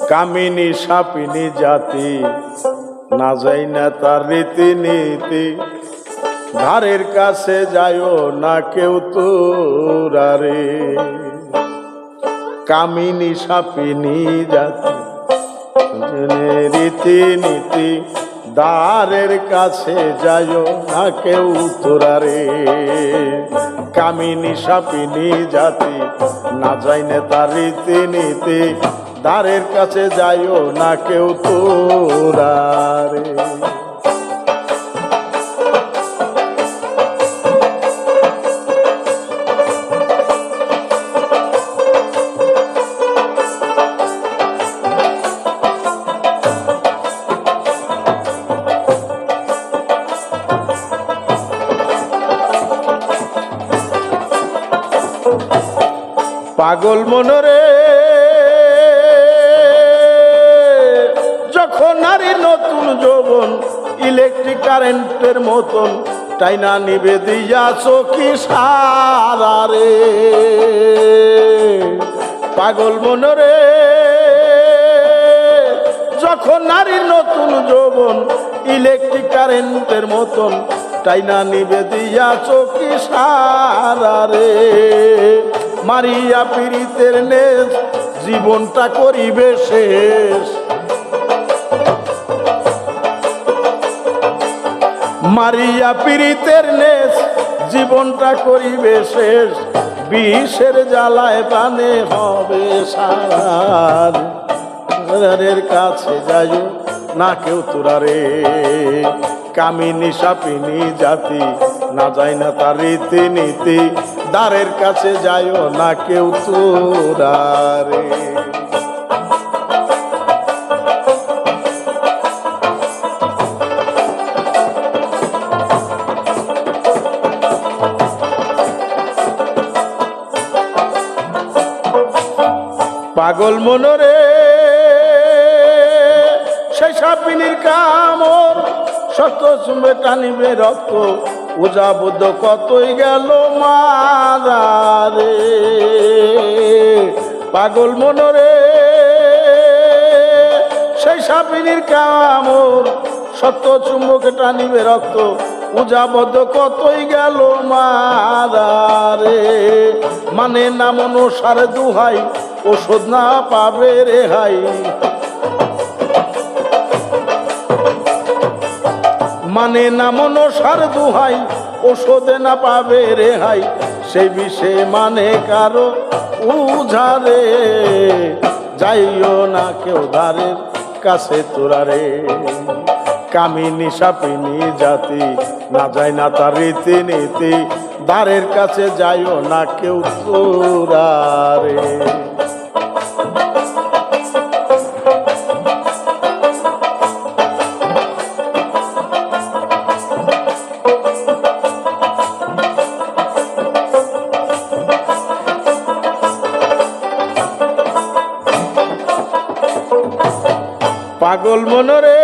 কামিনী সাপিনী জাতি না যাই না তার রীতিনীতি, ধারের কাছে যাইও না কেউ তোরারে। কামিনী সাপিনী জাতি রীতিনীতি, দ্বারের কাছে যাইও না কেউ তোরারে। কামিনী সাপিনী জাতি না যাই না তার রীতিনীতি, দ্বারের কাছে যাইও না কেউ তোরারে। পাগল মনরে যখন নারী নতুন যৌবন ইলেকট্রিক কারেন্টের মতন টাইনা নিবে দিয়া চোখি সারারে। পাগল মনরে যখন নারীর নতুন যৌবন ইলেকট্রিক কারেন্টের মতন টাইনা নিবে দিয়া চোখি সারারে। মারিয়া পীড়িতের নেশ জীবনটা করিবে শেষ, মারিয়া পীড়িতের নেশ জীবনটা করিবে শেষ। বিষের জ্বালায় প্রাণে হবে সারার কাছে যাইও না কেউ তোরারে। কামিনী সাপিনী জাতি না যায় না তার রীতিনীতি, দ্বারের কাছে যাইও না কেউ তোরারে। পাগল মনরে সেই সাপিনীর কামড় শত চুমে টানিবে রক্ত, উজাবুদ্ধ কতই গেল মারারে। পাগল মনরে সেই সাপিনীর কামড় শত চুম্বকে টানিবে রক্ত, উজাবদ্ধ কতই গেল মারারে। মানে নাম অনুসারে দুহাই ওষুধ না পাবে রেহাই, মানে নাম অনুসার দুহাই ওষুধে না পাবে রেহাই। সেই বিষে মানে কারো উঝারে যাইও না কেউ ধারের কাছে তোরারে। কামিনী সাপিনী জাতি না যায় না তার রীতিনীতি, দ্বারের কাছে যাইও না কেউ তোরারে। পাগল মনরে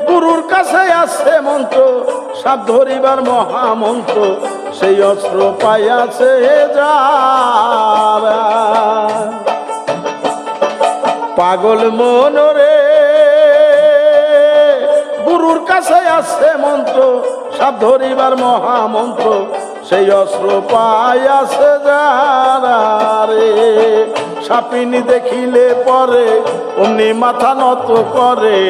গুরুর কাছে আছে মন্ত্র, সাপ ধরিবার মহামন্ত্র, সেই অস্ত্র পাইয়াছে যারা। পাগল মনরে গুরুর কাছে আছে মন্ত্র, সাপ ধরিবার মহামন্ত্র, সেই অস্ত্র পাইয়াছে যারা রে। সাপিনী দেখিলে পরে অমনি মাথা নত করে,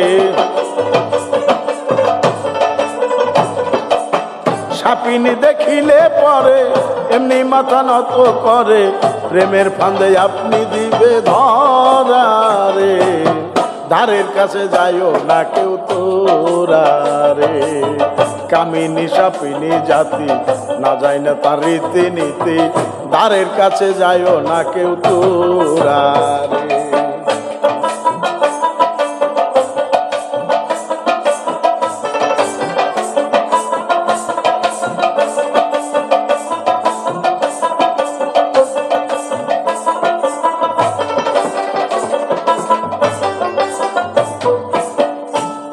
সাপিনী দেখিলে পরে এমনি মাথা নত করে। প্রেমের ফান্দে আপনি দিবে ধরারে, ধারের কাছে যাইও না কেউ তোরারে। কামিনী সাপিনী জাতি না যায় না তার রীতিনীতি, ধারের কাছে যাইও না কেউ তোরারে।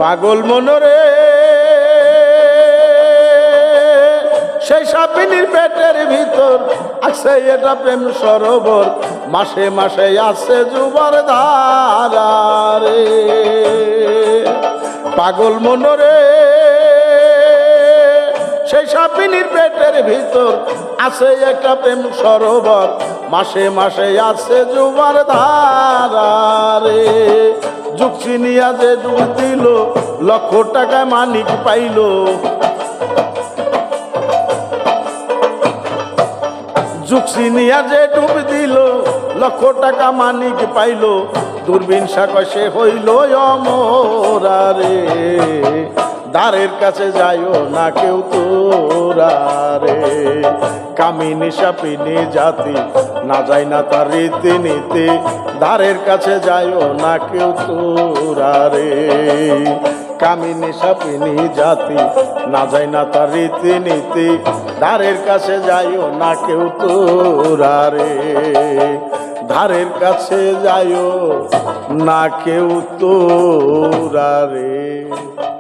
পাগল মনরে সেই সাপিনীর পেটের ভিতর আছে এটা প্রেম সরোবর, মাসে মাসে আছে যুবার ধারা রে পাগল মনরে সেই সাপিনীর পেটের ভিতর আছে একটা প্রেম সরোবর মাসে মাসে আছে যুবার ধারা রে যুগ চিনিয়া যে ডুব দিল লক্ষ টাকায় মানিক পাইল যুগ চিনিয়া যে ডুব দিল লক্ষ টাকা মানিক পাইল দূরবীন সাকসে হইল অমরা রে দ্বারের কাছে যাইও না কেউ তোরা রে কামিনী সাপিনী জাতি না যায় না তার রীতি নীতি দ্বারের কাছে যাইও না কেউ তোরা রে কামিনী সাপিনী জাতি না যায় না তার রীতি নীতি দ্বারের কাছে যাইও না কেউ তোরা রে ধারের কাছে যাইও না কেউ তোরা রে।